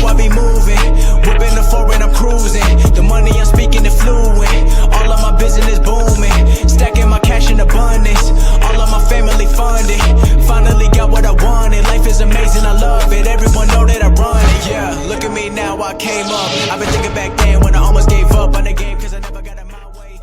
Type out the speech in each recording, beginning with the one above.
I be moving. Whipping the foreign, I'm cruising. The money I'm speaking is fluent. All of my business booming. Stacking my cash in abundance. All of my family funded. Finally got what I wanted. Life is amazing, I love it. Everyone know that I run it. Yeah, look at me now, I came up. I've been thinking back then when I almost gave up on the game cause I never got in my way.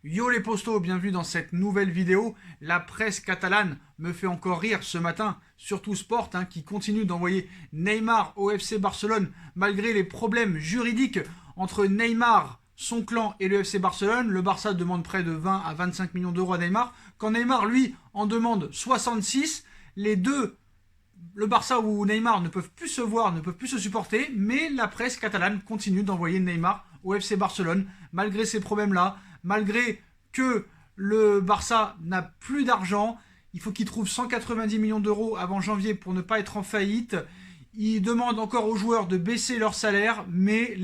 Yo les postos, bienvenue dans cette nouvelle vidéo. La presse catalane me fait encore rire ce matin, surtout Sport qui continue d'envoyer Neymar au FC Barcelone malgré les problèmes juridiques entre Neymar, son clan et le FC Barcelone. Le Barça demande près de 20 à 25 millions d'euros à Neymar, quand Neymar lui en demande 66. Les deux, le Barça ou Neymar, ne peuvent plus se voir, ne peuvent plus se supporter, mais la presse catalane continue d'envoyer Neymar au FC Barcelone malgré ces problèmes-là, malgré que le Barça n'a plus d'argent. Il faut qu'il trouve 190 millions d'euros avant janvier pour ne pas être en faillite. Il demande encore aux joueurs de baisser leur salaire, mais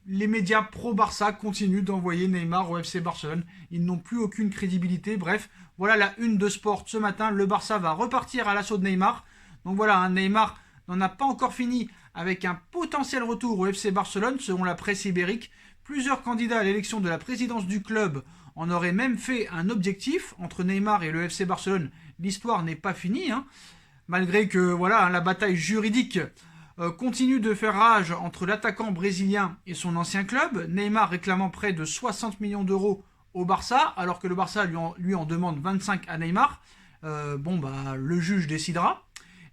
les médias pro-Barça continuent d'envoyer Neymar au FC Barcelone. Ils n'ont plus aucune crédibilité. Bref, voilà la une de Sport ce matin. Le Barça va repartir à l'assaut de Neymar. Donc voilà, Neymar n'en a pas encore fini avec un potentiel retour au FC Barcelone, selon la presse ibérique. Plusieurs candidats à l'élection de la présidence du club en auraient même fait un objectif entre Neymar et le FC Barcelone. L'histoire n'est pas finie, malgré que voilà, la bataille juridique continue de faire rage entre l'attaquant brésilien et son ancien club. Neymar réclamant près de 60 millions d'euros au Barça, alors que le Barça lui en demande 25 à Neymar. Le juge décidera.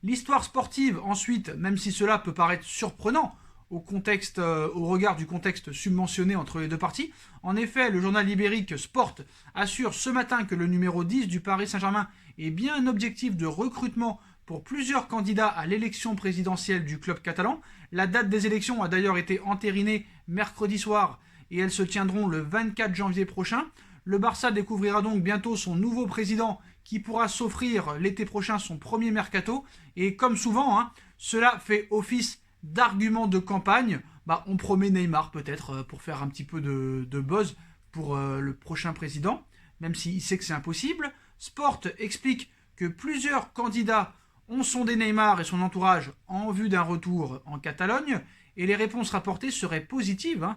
L'histoire sportive ensuite, même si cela peut paraître surprenant au regard du contexte submentionné entre les deux parties. En effet, le journal ibérique Sport assure ce matin que le numéro 10 du Paris Saint-Germain est bien un objectif de recrutement pour plusieurs candidats à l'élection présidentielle du club catalan. La date des élections a d'ailleurs été entérinée mercredi soir et elles se tiendront le 24 janvier prochain. Le Barça découvrira donc bientôt son nouveau président qui pourra s'offrir l'été prochain son premier mercato. Et comme souvent, cela fait office d'argument de campagne. On promet Neymar peut-être pour faire un petit peu de buzz pour le prochain président, même s'il sait que c'est impossible. Sport explique que plusieurs candidats ont sondé Neymar et son entourage en vue d'un retour en Catalogne, et les réponses rapportées seraient positives,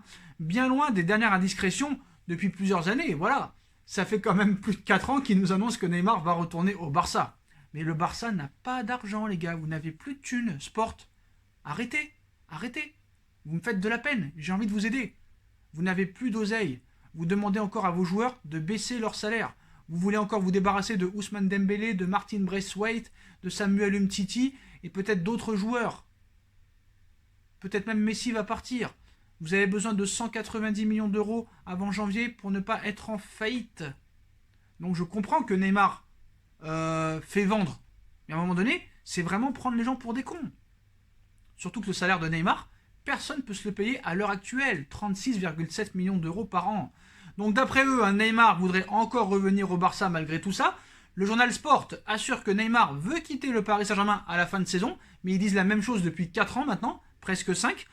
bien loin des dernières indiscrétions depuis plusieurs années. Voilà, ça fait quand même plus de 4 ans qu'ils nous annoncent que Neymar va retourner au Barça. Mais le Barça n'a pas d'argent, les gars, vous n'avez plus de thunes. Sport, arrêtez. Vous me faites de la peine, j'ai envie de vous aider. Vous n'avez plus d'oseille. Vous demandez encore à vos joueurs de baisser leur salaire. Vous voulez encore vous débarrasser de Ousmane Dembélé, de Martin Braithwaite, de Samuel Umtiti et peut-être d'autres joueurs. Peut-être même Messi va partir. Vous avez besoin de 190 millions d'euros avant janvier pour ne pas être en faillite. Donc je comprends que Neymar fait vendre. Mais à un moment donné, c'est vraiment prendre les gens pour des cons. Surtout que le salaire de Neymar, personne ne peut se le payer à l'heure actuelle. 36,7 millions d'euros par an. Donc d'après eux, Neymar voudrait encore revenir au Barça malgré tout ça. Le journal Sport assure que Neymar veut quitter le Paris Saint-Germain à la fin de saison. Mais ils disent la même chose depuis 4 ans maintenant, presque 5.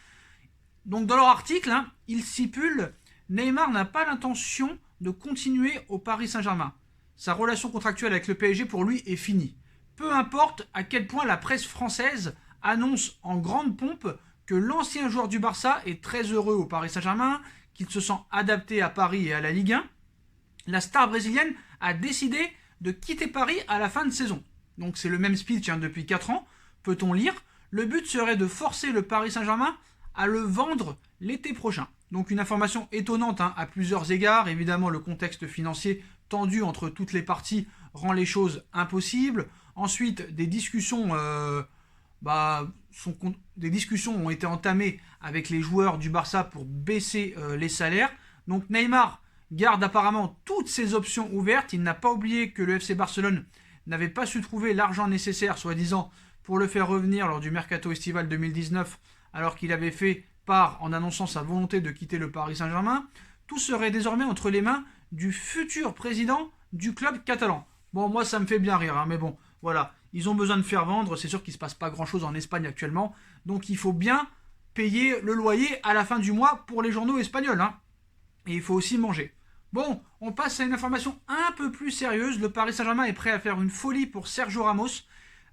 Donc dans leur article, ils stipulent Neymar n'a pas l'intention de continuer au Paris Saint-Germain. Sa relation contractuelle avec le PSG pour lui est finie. Peu importe à quel point la presse française annonce en grande pompe que l'ancien joueur du Barça est très heureux au Paris Saint-Germain, qu'il se sent adapté à Paris et à la Ligue 1. La star brésilienne a décidé de quitter Paris à la fin de saison. Donc c'est le même speech depuis 4 ans, peut-on lire. Le but serait de forcer le Paris Saint-Germain à le vendre l'été prochain. Donc une information étonnante à plusieurs égards. Évidemment, le contexte financier tendu entre toutes les parties rend les choses impossibles. Ensuite, des discussions ont été entamées avec les joueurs du Barça pour baisser les salaires. Donc Neymar garde apparemment toutes ses options ouvertes. Il n'a pas oublié que le FC Barcelone n'avait pas su trouver l'argent nécessaire, soi-disant, pour le faire revenir lors du mercato estival 2019, alors qu'il avait fait part en annonçant sa volonté de quitter le Paris Saint-Germain. Tout serait désormais entre les mains du futur président du club catalan. Bon, moi ça me fait bien rire, mais bon, voilà. Ils ont besoin de faire vendre, c'est sûr qu'il ne se passe pas grand-chose en Espagne actuellement, donc il faut bien payer le loyer à la fin du mois pour les journaux espagnols, Et il faut aussi manger. Bon, on passe à une information un peu plus sérieuse. Le Paris Saint-Germain est prêt à faire une folie pour Sergio Ramos.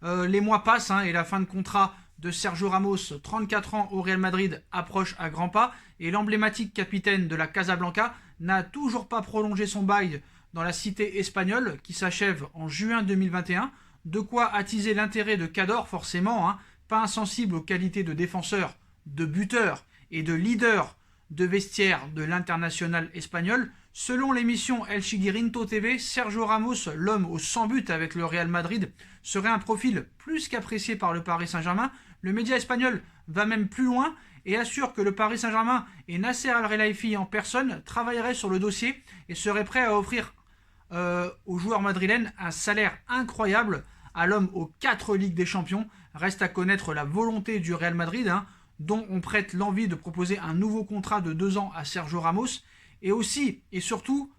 Les mois passent et la fin de contrat de Sergio Ramos, 34 ans au Real Madrid, approche à grands pas et l'emblématique capitaine de la Casablanca n'a toujours pas prolongé son bail dans la cité espagnole qui s'achève en juin 2021. De quoi attiser l'intérêt de Cador forcément, hein, pas insensible aux qualités de défenseur, de buteur et de leader de vestiaire de l'international espagnol. Selon l'émission El Chiguirinto TV, Sergio Ramos, l'homme aux 100 buts avec le Real Madrid, serait un profil plus qu'apprécié par le Paris Saint-Germain. Le média espagnol va même plus loin et assure que le Paris Saint-Germain et Nasser Al-Khelaifi en personne travailleraient sur le dossier et seraient prêts à offrir au joueur madrilène un salaire incroyable, à l'homme aux 4 Ligues des Champions. Reste à connaître la volonté du Real Madrid, hein, dont on prête l'envie de proposer un nouveau contrat de 2 ans à Sergio Ramos, et aussi et surtout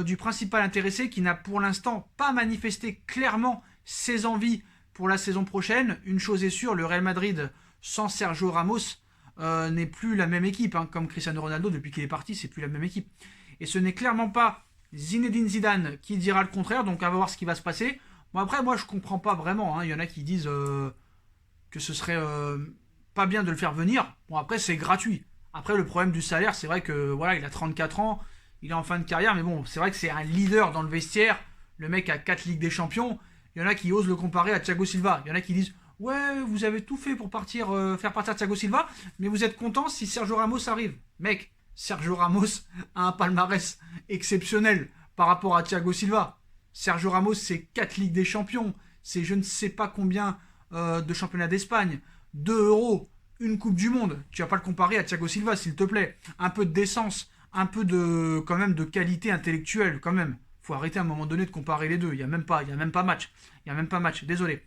du principal intéressé qui n'a pour l'instant pas manifesté clairement ses envies pour la saison prochaine. Une chose est sûre, le Real Madrid sans Sergio Ramos n'est plus la même équipe, hein, comme Cristiano Ronaldo depuis qu'il est parti, c'est plus la même équipe. Et ce n'est clairement pas Zinedine Zidane qui dira le contraire, donc on va voir ce qui va se passer. Bon, après, moi je comprends pas vraiment, hein. Il y en a qui disent que ce serait pas bien de le faire venir. Bon, après c'est gratuit. Après, le problème du salaire, c'est vrai que voilà, il a 34 ans, il est en fin de carrière, mais bon, c'est vrai que c'est un leader dans le vestiaire. Le mec a 4 Ligues des Champions. Il y en a qui osent le comparer à Thiago Silva. Il y en a qui disent ouais, vous avez tout fait pour faire partir Thiago Silva, mais vous êtes content si Sergio Ramos arrive. Mec, Sergio Ramos a un palmarès exceptionnel par rapport à Thiago Silva. Sergio Ramos, c'est 4 Ligues des Champions, c'est je ne sais pas combien de championnats d'Espagne, 2 euros, une Coupe du Monde. Tu vas pas le comparer à Thiago Silva, s'il te plaît. Un peu de décence, un peu de quand même de qualité intellectuelle, quand même. Faut arrêter à un moment donné de comparer les deux. Il y a même pas match. Désolé.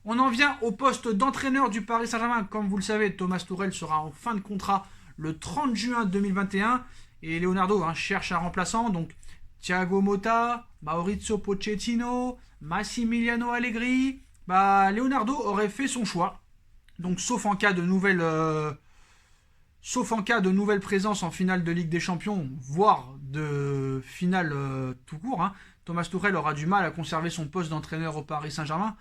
On en vient au poste d'entraîneur du Paris Saint-Germain. Comme vous le savez, Thomas Tuchel sera en fin de contrat le 30 juin 2021 et Leonardo cherche un remplaçant. Donc Thiago Motta, Maurizio Pochettino, Massimiliano Allegri. Leonardo aurait fait son choix. Donc sauf en cas de nouvelle présence en finale de Ligue des Champions, voire de finale tout court, hein, Thomas Tuchel aura du mal à conserver son poste d'entraîneur au Paris Saint-Germain.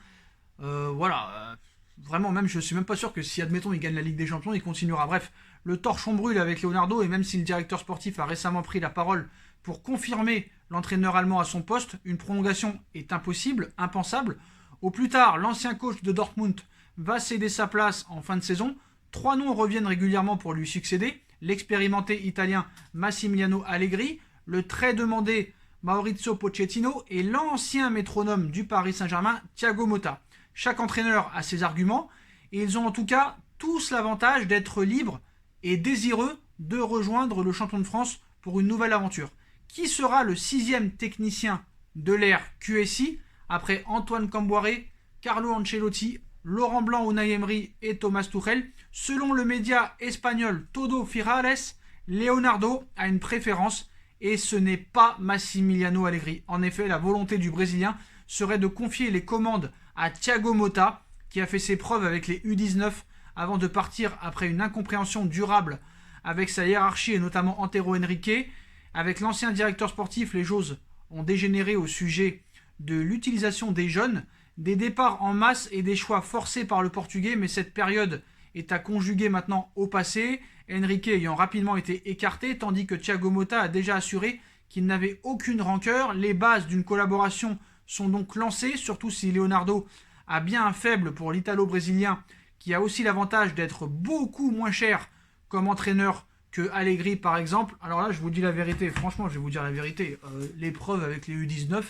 Vraiment, même je suis même pas sûr que si admettons il gagne la Ligue des Champions, il continuera. Bref, le torchon brûle avec Leonardo, et même si le directeur sportif a récemment pris la parole pour confirmer l'entraîneur allemand à son poste, une prolongation est impossible, impensable. Au plus tard, l'ancien coach de Dortmund va céder sa place en fin de saison. 3 noms reviennent régulièrement pour lui succéder. L'expérimenté italien Massimiliano Allegri, le très demandé Maurizio Pochettino et l'ancien métronome du Paris Saint-Germain Thiago Motta. Chaque entraîneur a ses arguments et ils ont en tout cas tous l'avantage d'être libres et désireux de rejoindre le champion de France pour une nouvelle aventure. Qui sera le 6e technicien de l'ère QSI après Antoine Camboiré, Carlo Ancelotti, Laurent Blanc, Unai Emery et Thomas Tuchel? Selon le média espagnol Todo Firales, Leonardo a une préférence et ce n'est pas Massimiliano Allegri. En effet, la volonté du Brésilien serait de confier les commandes à Thiago Motta, qui a fait ses preuves avec les U19 avant de partir après une incompréhension durable avec sa hiérarchie et notamment Antero Henrique. Avec l'ancien directeur sportif, les choses ont dégénéré au sujet de l'utilisation des jeunes, des départs en masse et des choix forcés par le Portugais, mais cette période est à conjuguer maintenant au passé, Henrique ayant rapidement été écarté, tandis que Thiago Motta a déjà assuré qu'il n'avait aucune rancœur. Les bases d'une collaboration sont donc lancées, surtout si Leonardo a bien un faible pour l'Italo-Brésilien, qui a aussi l'avantage d'être beaucoup moins cher comme entraîneur que Allegri par exemple. Alors là, je vous dis la vérité, franchement, je vais vous dire la vérité, l'épreuve avec les U19,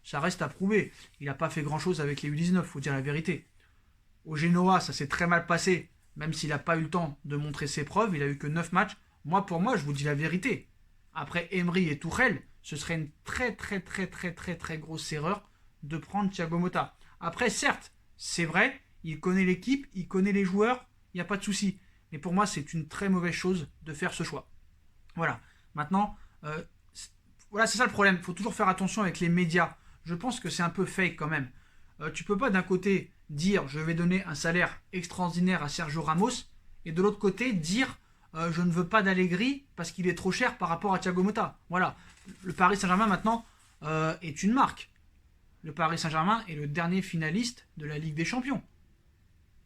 ça reste à prouver. Il n'a pas fait grand-chose avec les U19, faut dire la vérité. Au Genoa, ça s'est très mal passé, même s'il n'a pas eu le temps de montrer ses preuves, il a eu que 9 matchs. Pour moi, je vous dis la vérité. Après Emery et Tuchel, ce serait une très grosse erreur de prendre Thiago Motta. Après, certes, c'est vrai, il connaît l'équipe, il connaît les joueurs, il n'y a pas de souci. Mais pour moi, c'est une très mauvaise chose de faire ce choix. Voilà. Maintenant, c'est ça le problème. Il faut toujours faire attention avec les médias. Je pense que c'est un peu fake quand même. Tu peux pas d'un côté dire je vais donner un salaire extraordinaire à Sergio Ramos et de l'autre côté dire je ne veux pas d'Allegri parce qu'il est trop cher par rapport à Thiago Motta. Voilà. Le Paris Saint-Germain maintenant est une marque. Le Paris Saint-Germain est le dernier finaliste de la Ligue des Champions.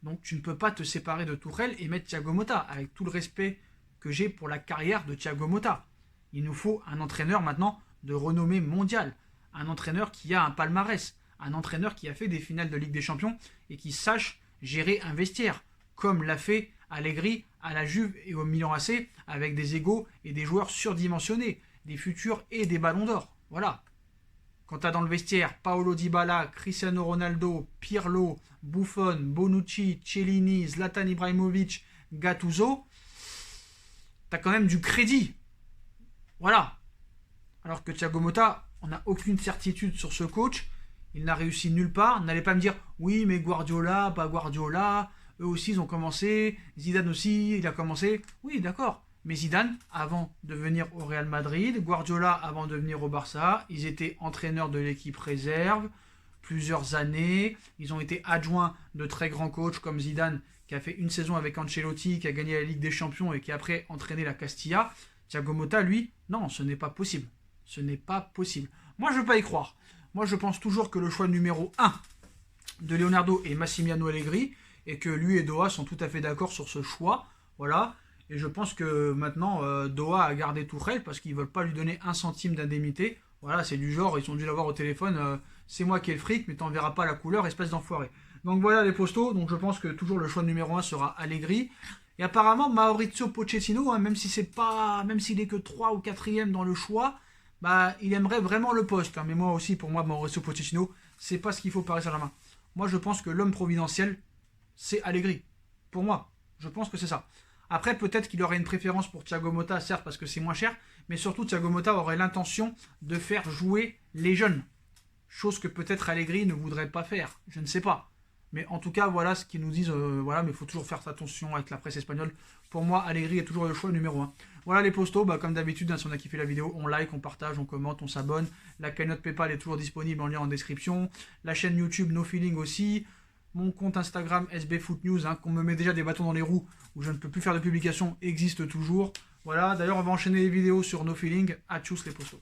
Donc tu ne peux pas te séparer de Tuchel et mettre Thiago Motta, avec tout le respect que j'ai pour la carrière de Thiago Motta. Il nous faut un entraîneur maintenant de renommée mondiale, un entraîneur qui a un palmarès, un entraîneur qui a fait des finales de Ligue des Champions et qui sache gérer un vestiaire, comme l'a fait Allegri à la Juve et au Milan AC, avec des égos et des joueurs surdimensionnés, des futurs et des ballons d'or. Voilà. Quand tu as dans le vestiaire Paolo Dybala, Cristiano Ronaldo, Pirlo, Buffon, Bonucci, Chiellini, Zlatan Ibrahimovic, Gattuso, tu as quand même du crédit. Voilà. Alors que Thiago Motta, on n'a aucune certitude sur ce coach. Il n'a réussi nulle part. N'allez pas me dire, oui, mais Guardiola, pas Guardiola. Eux aussi, ils ont commencé. Zidane aussi, il a commencé. Oui, d'accord. Mais Zidane, avant de venir au Real Madrid, Guardiola, avant de venir au Barça, ils étaient entraîneurs de l'équipe réserve plusieurs années. Ils ont été adjoints de très grands coachs comme Zidane, qui a fait une saison avec Ancelotti, qui a gagné la Ligue des Champions et qui a après entraîné la Castilla. Thiago Motta, lui, non, ce n'est pas possible. Ce n'est pas possible. Moi, je ne veux pas y croire. Moi, je pense toujours que le choix numéro 1 de Leonardo est Massimiliano Allegri et que lui et Doha sont tout à fait d'accord sur ce choix. Voilà. Et je pense que maintenant, Doha a gardé Tuchel parce qu'ils ne veulent pas lui donner un centime d'indemnité. Voilà, c'est du genre, ils ont dû l'avoir au téléphone. C'est moi qui ai le fric, mais t'en verras pas la couleur, espèce d'enfoiré. Donc voilà les postos. Donc je pense que toujours le choix numéro 1 sera Allegri. Et apparemment, Maurizio Pochettino, hein, même s'il est que 3 ou 4e dans le choix, bah, il aimerait vraiment le poste. Hein. Mais moi aussi, pour moi, Maurizio Pochettino, c'est pas ce qu'il faut Paris Saint-Germain. Moi, je pense que l'homme providentiel, c'est Allegri. Pour moi, je pense que c'est ça. Après, peut-être qu'il aurait une préférence pour Thiago Motta, certes, parce que c'est moins cher, mais surtout, Thiago Motta aurait l'intention de faire jouer les jeunes. Chose que peut-être Allegri ne voudrait pas faire. Je ne sais pas. Mais en tout cas, voilà ce qu'ils nous disent. Voilà, mais il faut toujours faire attention avec la presse espagnole. Pour moi, Allegri est toujours le choix numéro 1. Voilà les postos. Bah, comme d'habitude, hein, si on a kiffé la vidéo, on like, on partage, on commente, on s'abonne. La cagnotte PayPal est toujours disponible en lien en description. La chaîne YouTube No Feeling aussi. Mon compte Instagram SB Foot News, hein, qu'on me met déjà des bâtons dans les roues, où je ne peux plus faire de publication, existe toujours. Voilà, d'ailleurs, on va enchaîner les vidéos sur No Feeling. À tchuss les postos.